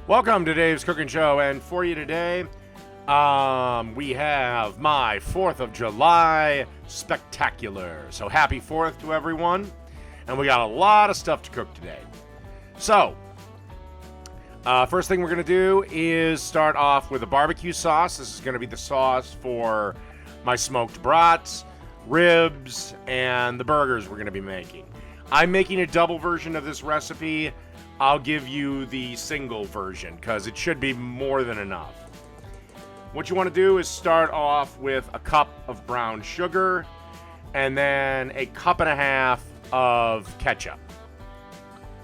Welcome to Dave's Cooking Show, and for you today, we have my 4th of July spectacular. So happy 4th to everyone, and we got a lot of stuff to cook today. So, first thing we're going to do is start off with a barbecue sauce. This is going to be the sauce for my smoked brats, ribs, and the burgers we're going to be making. I'm making a double version of this recipe. I'll give you the single version because it should be more than enough. What you want to do is start off with a cup of brown sugar and then a cup and a half of ketchup.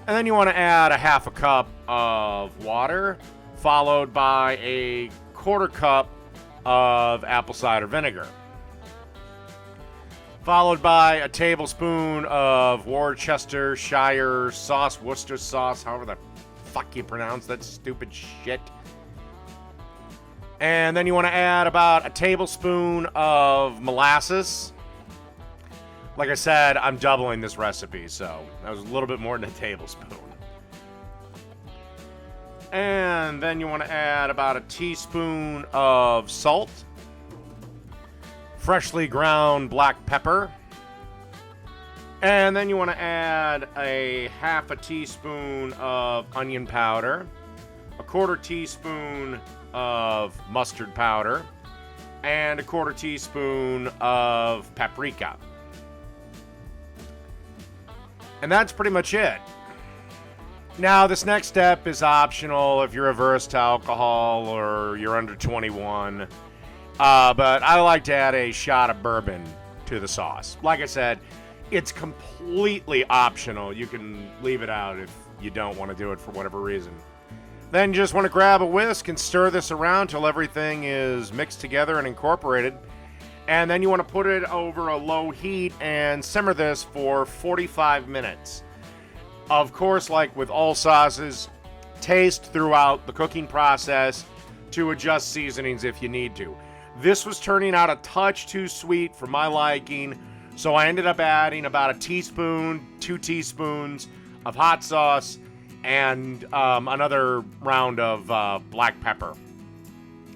And then you want to add a half a cup of water, followed by a quarter cup of apple cider vinegar, followed by a tablespoon of Worcestershire sauce, Worcester sauce, however the fuck you pronounce that stupid shit. And then you want to add about a tablespoon of molasses. Like I said, I'm doubling this recipe, so that was a little bit more than a tablespoon. And then you want to add about a teaspoon of salt, freshly ground black pepper, and then you want to add a half a teaspoon of onion powder, a quarter teaspoon of mustard powder, and a quarter teaspoon of paprika. And that's pretty much it. Now, this next step is optional if you're averse to alcohol or you're under 21. But I like to add a shot of bourbon to the sauce. Like I said, it's completely optional. You can leave it out if you don't want to do it for whatever reason. Then you just want to grab a whisk and stir this around till everything is mixed together and incorporated. And then you want to put it over a low heat and simmer this for 45 minutes. Of course, like with all sauces, taste throughout the cooking process to adjust seasonings if you need to. This was turning out a touch too sweet for my liking, so I ended up adding about a teaspoon, 2 teaspoons of hot sauce, and another round of black pepper.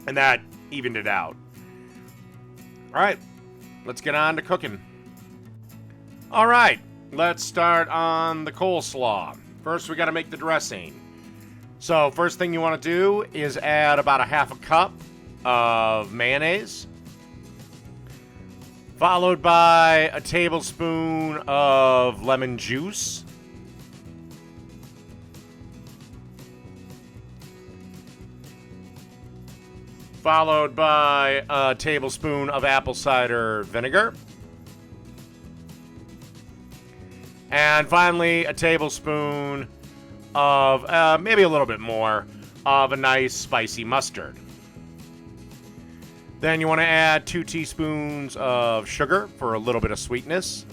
And that evened it out. All right, let's get on to cooking. All right, let's start on the coleslaw. First, we got to make the dressing. So first thing you want to do is add about a half a cup of mayonnaise, followed by a tablespoon of lemon juice, followed by a tablespoon of apple cider vinegar, and finally a tablespoon of maybe a little bit more of a nice spicy mustard. Then you want to add 2 teaspoons of sugar for a little bit of sweetness.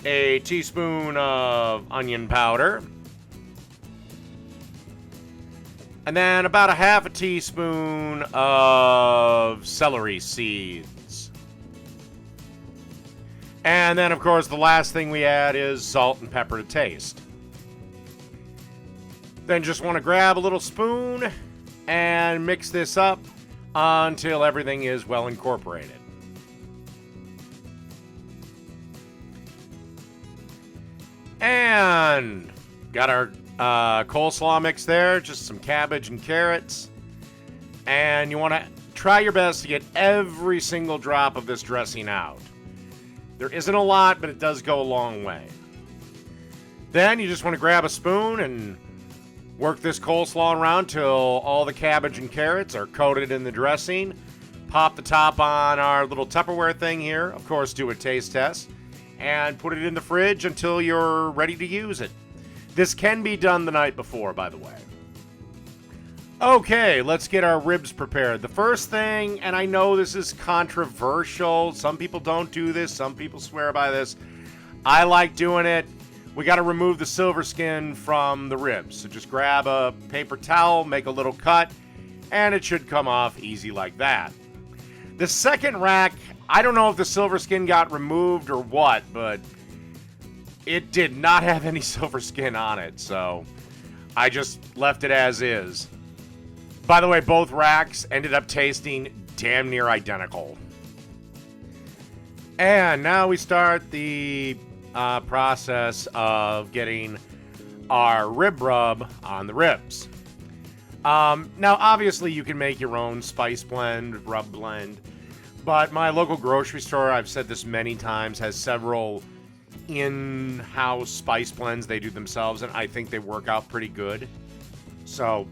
A teaspoon of onion powder. And then about a half a teaspoon of celery seeds. And then, of course, the last thing we add is salt and pepper to taste. Then just want to grab a little spoon and mix this up until everything is well incorporated. And got our coleslaw mix there, just some cabbage and carrots. And you want to try your best to get every single drop of this dressing out. There isn't a lot, but it does go a long way. Then you just want to grab a spoon and work this coleslaw around till all the cabbage and carrots are coated in the dressing. Pop the top on our little Tupperware thing here. Of course, do a taste test. And put it in the fridge until you're ready to use it. This can be done the night before, by the way. Okay, let's get our ribs prepared. The first thing, and I know this is controversial. Some people don't do this. Some people swear by this. I like doing it. We got to remove the silver skin from the ribs. So just grab a paper towel, make a little cut, and it should come off easy like that. The second rack, I don't know if the silver skin got removed or what, but it did not have any silver skin on it, so I just left it as is. By the way, both racks ended up tasting damn near identical. And now we start the process of getting our rib rub on the ribs. Now, obviously, you can make your own spice blend, rub blend, but my local grocery store, I've said this many times, has several in-house spice blends they do themselves, and I think they work out pretty good. So,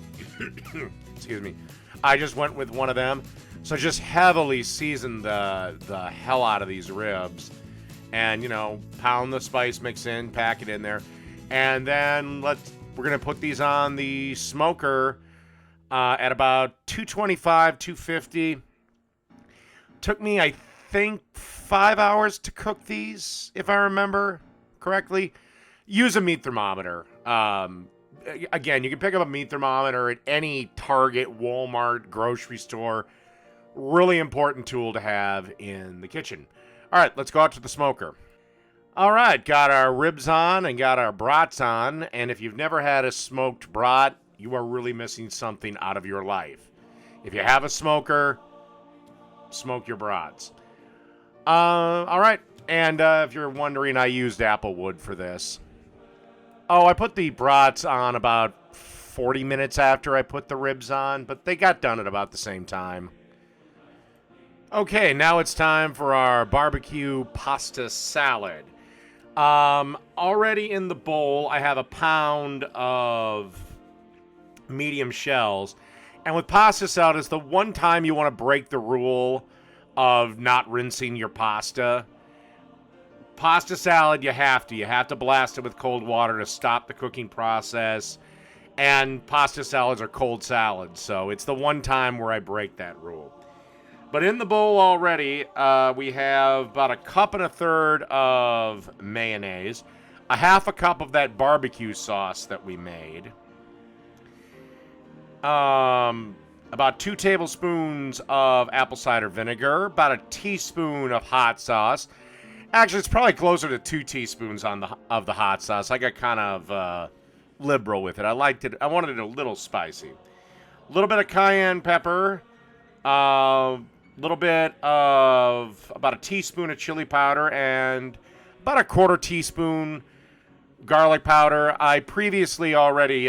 excuse me, I just went with one of them. So just heavily season the hell out of these ribs, and pound the spice mix in, pack it in there, and then we're gonna put these on the smoker at about 225, 250. Took me, I think, 5 hours to cook these, if I remember correctly. Use a meat thermometer. Again, you can pick up a meat thermometer at any Target, Walmart, grocery store. Really important tool to have in the kitchen. All right, let's go out to the smoker. All right, got our ribs on and got our brats on. And if you've never had a smoked brat, you are really missing something out of your life. If you have a smoker, smoke your brats. All right, and if you're wondering, I used apple wood for this. Oh, I put the brats on about 40 minutes after I put the ribs on, but they got done at about the same time. Okay, now it's time for our barbecue pasta salad. Already in the bowl, I have a pound of medium shells. And with pasta salad, it's the one time you want to break the rule of not rinsing your pasta. Pasta salad, you have to blast it with cold water to stop the cooking process. And pasta salads are cold salads, so it's the one time where I break that rule. But in the bowl already, we have about a cup and a third of mayonnaise, a half a cup of that barbecue sauce that we made, about 2 tablespoons of apple cider vinegar, about a teaspoon of hot sauce. Actually, it's probably closer to 2 teaspoons of the hot sauce. I got kind of liberal with it. I liked it. I wanted it a little spicy. A little bit of cayenne pepper. Little bit of about a teaspoon of chili powder and about a 1/4 teaspoon garlic powder. I previously already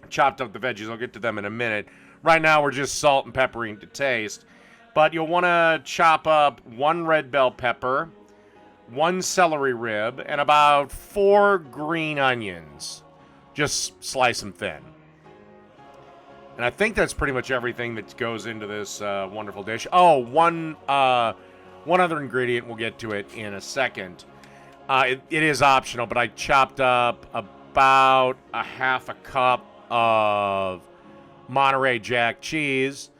chopped up the veggies. I'll get to them in a minute. Right now we're just salt and peppering to taste. But you'll want to chop up 1 red bell pepper, 1 celery rib, and about 4 green onions. Just slice them thin. And I think that's pretty much everything that goes into this wonderful dish. Oh, one other ingredient, we'll get to it in a second. It is optional, but I chopped up about a half a cup of Monterey Jack cheese.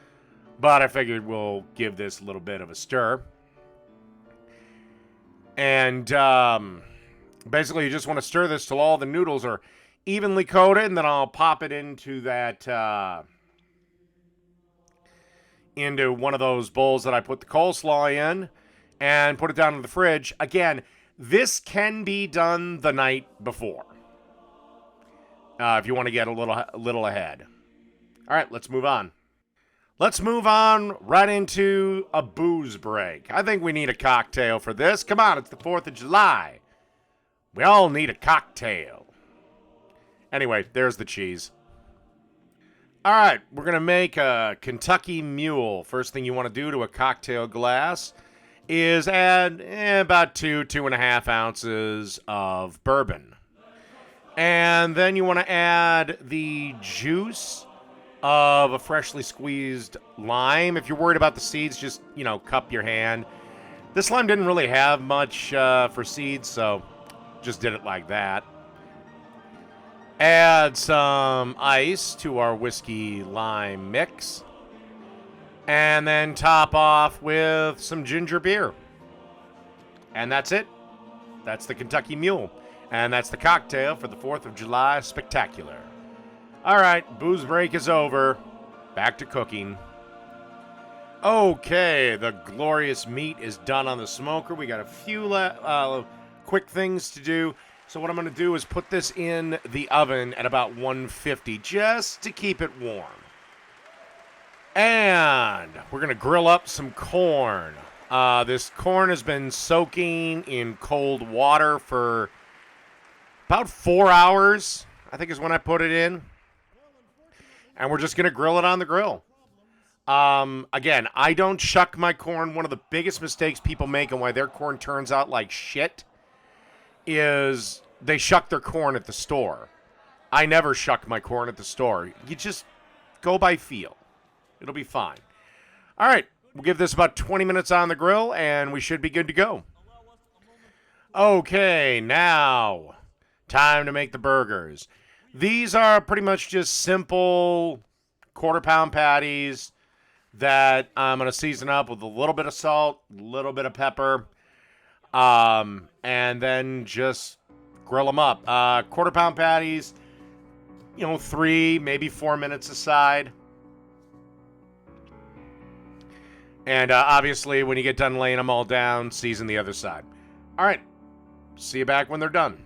But I figured we'll give this a little bit of a stir. And basically, you just want to stir this till all the noodles are evenly coated, and then I'll pop it into into one of those bowls that I put the coleslaw in and put it down in the fridge. Again, this can be done the night before if you want to get a little ahead. All right, let's move on. Let's move on right into a booze break. I think we need a cocktail for this. Come on, it's the 4th of July. We all need a cocktail. Anyway, there's the cheese. All right, we're going to make a Kentucky Mule. First thing you want to do to a cocktail glass is add about 2.5 ounces of bourbon. And then you want to add the juice of a freshly squeezed lime. If you're worried about the seeds, just, cup your hand. This lime didn't really have much for seeds, so just did it like that. Add some ice to our whiskey lime mix. And then top off with some ginger beer. And that's it. That's the Kentucky Mule. And that's the cocktail for the 4th of July Spectacular. All right, booze break is over. Back to cooking. Okay, the glorious meat is done on the smoker. We got a quick things to do. So what I'm going to do is put this in the oven at about 150 just to keep it warm. And we're going to grill up some corn. This corn has been soaking in cold water for about 4 hours, I think is when I put it in. And we're just going to grill it on the grill. Again, I don't shuck my corn. One of the biggest mistakes people make and why their corn turns out like shit is they shuck their corn at the store. I never shuck my corn at the store. You just go by feel. It'll be fine. All right, we'll give this about 20 minutes on the grill, and we should be good to go. Okay, now, time to make the burgers. These are pretty much just simple quarter-pound patties that I'm going to season up with a little bit of salt, a little bit of pepper, and then just grill them up. Quarter-pound patties, 3, maybe 4 minutes aside. And obviously, when you get done laying them all down, season the other side. All right. See you back when they're done.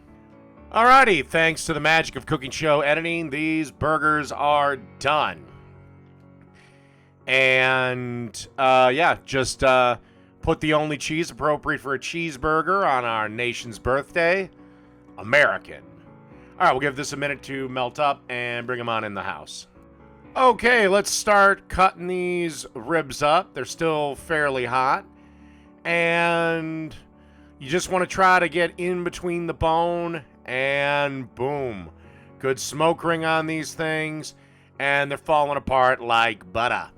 Alrighty. Thanks to the magic of cooking show editing, these burgers are done. And, just put the only cheese appropriate for a cheeseburger on our nation's birthday. American. All right. We'll give this a minute to melt up and bring them on in the house. Okay, let's start cutting these ribs up. They're still fairly hot. And you just want to try to get in between the bone, and boom. Good smoke ring on these things, and they're falling apart like butter.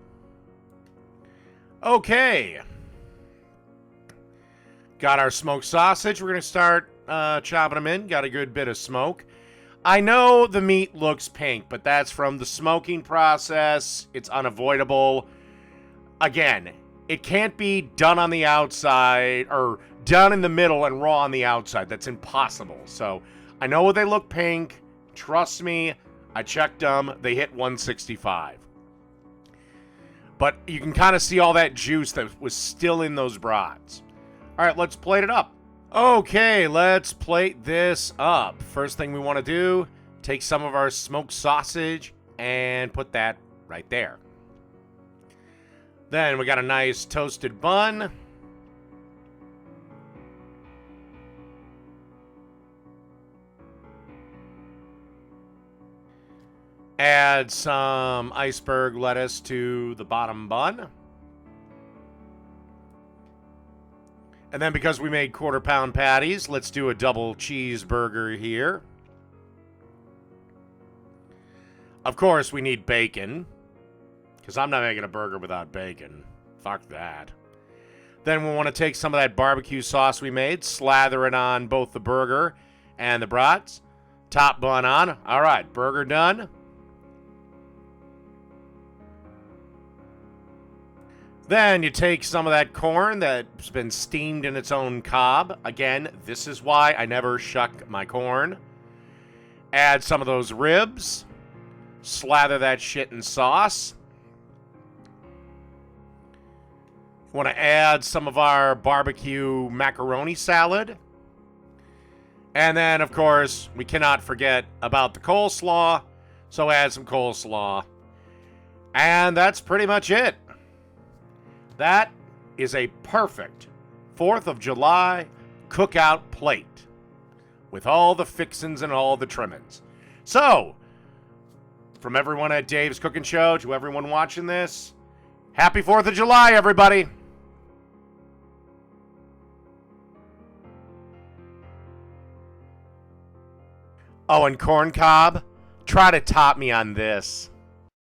Okay. Got our smoked sausage. We're going to start chopping them in. Got a good bit of smoke. I know the meat looks pink, but that's from the smoking process. It's unavoidable. Again, it can't be done on the outside or done in the middle and raw on the outside. That's impossible. So I know they look pink. Trust me, I checked them. They hit 165. But you can kind of see all that juice that was still in those brats. All right, let's plate it up. Okay, let's plate this up. First thing we want to do, take some of our smoked sausage and put that right there. Then we got a nice toasted bun. Add some iceberg lettuce to the bottom bun. And then because we made quarter-pound patties, let's do a double cheeseburger here. Of course, we need bacon, because I'm not making a burger without bacon. Fuck that. Then we want to take some of that barbecue sauce we made, slather it on both the burger and the brats. Top bun on. All right, burger done. Then you take some of that corn that's been steamed in its own cob. Again, this is why I never shuck my corn. Add some of those ribs. Slather that shit in sauce. Want to add some of our barbecue macaroni salad. And then, of course, we cannot forget about the coleslaw. So add some coleslaw. And that's pretty much it. That is a perfect 4th of July cookout plate with all the fixins and all the trimmings. So, from everyone at Dave's Cooking Show to everyone watching this, happy 4th of July, everybody! Oh, and corn cob, try to top me on this.